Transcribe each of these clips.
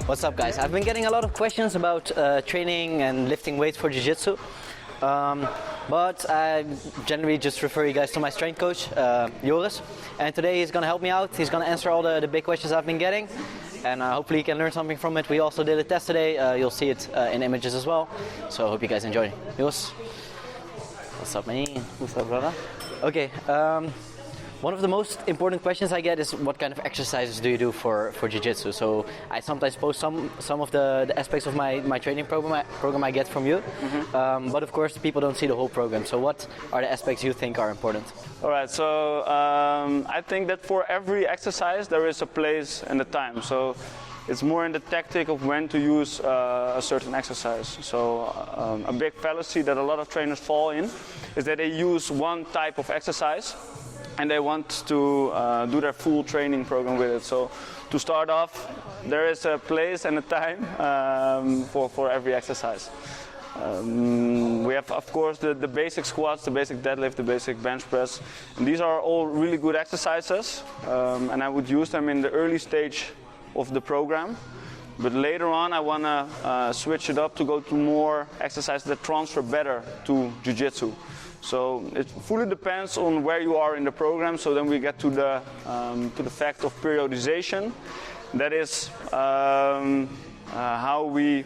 What's up, guys? I've been getting a lot of questions about training and lifting weights for jiu-jitsu, but I generally just refer you guys to my strength coach, Joris, and today he's going to help me out. He's going to answer all the big questions I've been getting, and hopefully you can learn something from it. We also did a test today. You'll see it in images as well, so I hope you guys enjoy. Joris, what's up, man? What's up, brother? Okay. One of the most important questions I get is what kind of exercises do you do for jiu-jitsu? So I sometimes post some of the aspects of my training program I get from you, but of course people don't see the whole program. So what are the aspects you think are important? All right, so I think that for every exercise there is a place and a time. So it's more in the tactic of when to use a certain exercise. So a big fallacy that a lot of trainers fall in is that they use one type of exercise and they want to do their full training program with it. So to start off, there is a place and a time for every exercise. We have, of course, the basic squats, the basic deadlift, the basic bench press. And these are all really good exercises, and I would use them in the early stage of the program. But later on, I want to switch it up to go to more exercises that transfer better to jiu-jitsu. So it fully depends on where you are in the program. So then we get to the fact of periodization. That is how we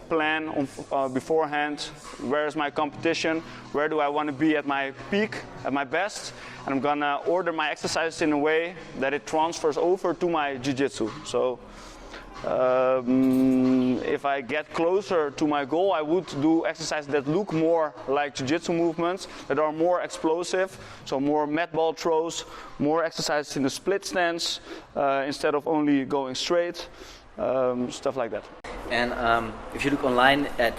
plan on, beforehand. Where is my competition? Where do I want to be at my peak, at my best? And I'm gonna order my exercises in a way that it transfers over to my jiu-jitsu. So if I get closer to my goal, I would do exercises that look more like jiu-jitsu movements, that are more explosive, so more mat ball throws, more exercises in the split stance instead of only going straight, stuff like that. And if you look online at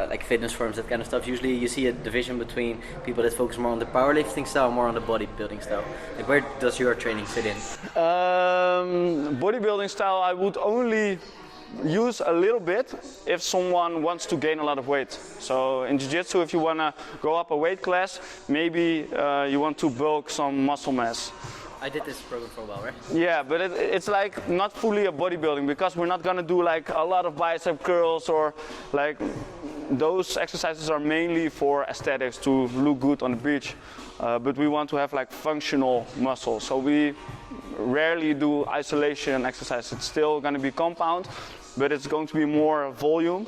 like fitness forums, that kind of stuff, usually you see a division between people that focus more on the powerlifting style, more on the bodybuilding style. Like, where does your training fit in? Bodybuilding style, I would only use a little bit if someone wants to gain a lot of weight. So in jiu-jitsu, if you want to go up a weight class, maybe you want to bulk some muscle mass. I did this program for a while, right? Yeah, but it's like not fully a bodybuilding, because we're not gonna do like a lot of bicep curls or like those exercises are mainly for aesthetics, to look good on the beach. But we want to have like functional muscles. So we rarely do isolation exercise. It's still gonna be compound, but it's going to be more volume.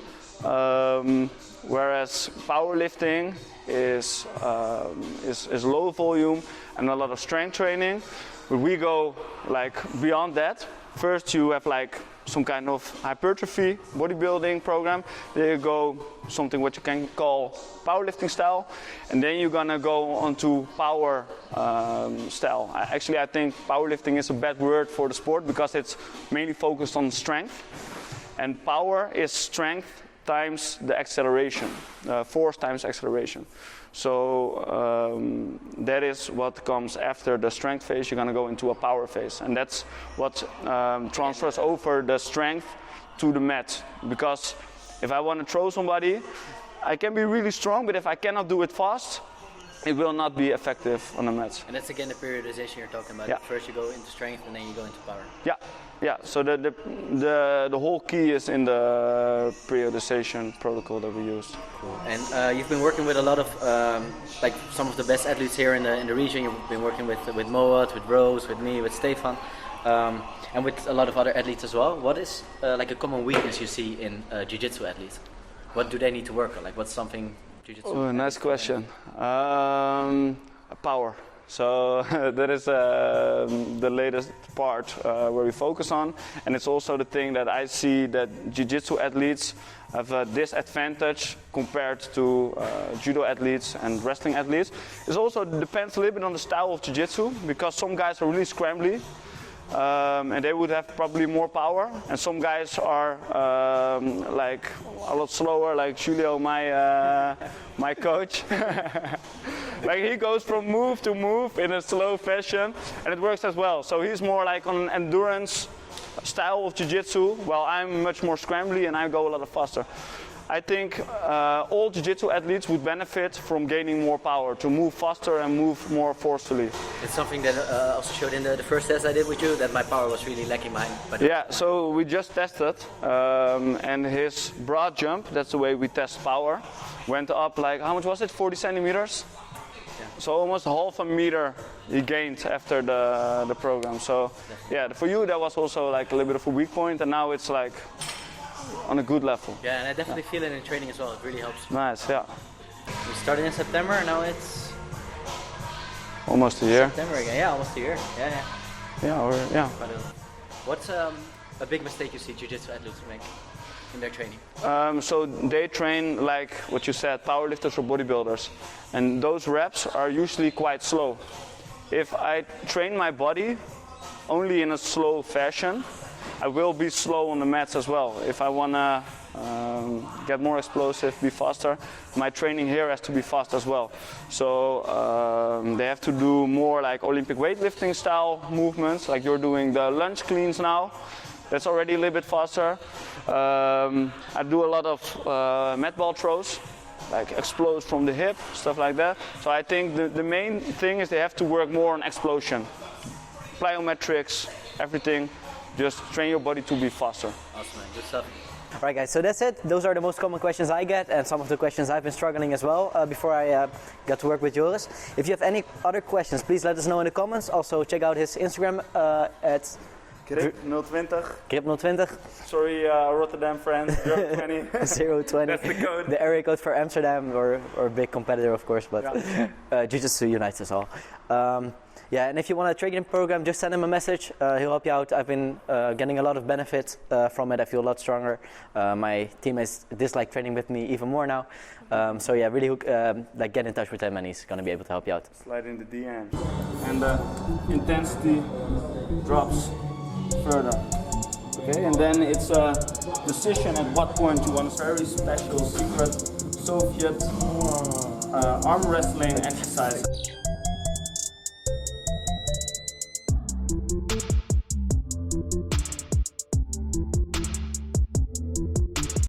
Whereas powerlifting is low volume and a lot of strength training. But we go like beyond that. First you have like some kind of hypertrophy bodybuilding program. Then you go something what you can call powerlifting style, and then you're gonna go onto power style. Actually, I think powerlifting is a bad word for the sport because it's mainly focused on strength, and power is strength times the acceleration, force times acceleration. So that is what comes after the strength phase. You're gonna go into a power phase, and that's what transfers over the strength to the mat. Because if I want to throw somebody, I can be really strong, but if I cannot do it fast, it will not be effective on the mat. And that's again the periodization you're talking about. Yeah. First you go into strength and then you go into power. Yeah, yeah. So the whole key is in the periodization protocol that we use. Cool. And you've been working with a lot of like some of the best athletes here in the region. You've been working with Moat, with Rose, with me, with Stefan, and with a lot of other athletes as well. What is like a common weakness you see in jiu-jitsu athletes? What do they need to work on? Like, what's something jiu-jitsu? Oh, nice question. Power. So that is the latest part where we focus on, and it's also the thing that I see that jiu-jitsu athletes have a disadvantage compared to judo athletes and wrestling athletes. It also depends a little bit on the style of jiu-jitsu, because some guys are really scrambly. And they would have probably more power, and some guys are like a lot slower, like Julio, my coach. Like he goes from move to move in a slow fashion, and it works as well. So he's more like on an endurance style of jiu-jitsu, while I'm much more scrambly and I go a lot faster. I think all jiu-jitsu athletes would benefit from gaining more power, to move faster and move more forcefully. It's something that also showed in the first test I did with you, that my power was really lacking behind. Yeah, so we just tested, and his broad jump, that's the way we test power, went up like, how much was it, 40 centimeters? Yeah. So almost half a meter he gained after the program. So yeah, for you that was also like a little bit of a weak point, and now it's like on a good level. Yeah, and I definitely feel it in training as well. It really helps. Nice, yeah. We started in September, and now it's almost a year. September again, yeah, almost a year. Yeah. Yeah. What's a big mistake you see jiu-jitsu athletes make in their training? So they train like what you said, powerlifters or bodybuilders, and those reps are usually quite slow. If I train my body only in a slow fashion, I will be slow on the mats as well. If I want to get more explosive, be faster, my training here has to be fast as well. So they have to do more like Olympic weightlifting style movements, like you're doing the lunge cleans now. That's already a little bit faster. I do a lot of mat ball throws, like explode from the hip, stuff like that. So I think the main thing is they have to work more on explosion. Plyometrics, everything. Just train your body to be faster. Awesome, man. Good stuff. Alright guys, so that's it. Those are the most common questions I get, and some of the questions I've been struggling as well before I got to work with Joris. If you have any other questions, please let us know in the comments. Also check out his Instagram at Grip020. Grip020. Sorry, Rotterdam friends, Grip020. 020. That's the code. The area code for Amsterdam, or a big competitor of course, but Jiu-Jitsu unites us all. Yeah, and if you want a training program, just send him a message. He'll help you out. I've been getting a lot of benefit from it. I feel a lot stronger. My teammates dislike training with me even more now. So yeah, really get in touch with him, and he's going to be able to help you out. Slide in the DM. And the intensity drops further. Okay, and then it's a decision at what point you want a very special secret Soviet arm wrestling exercise.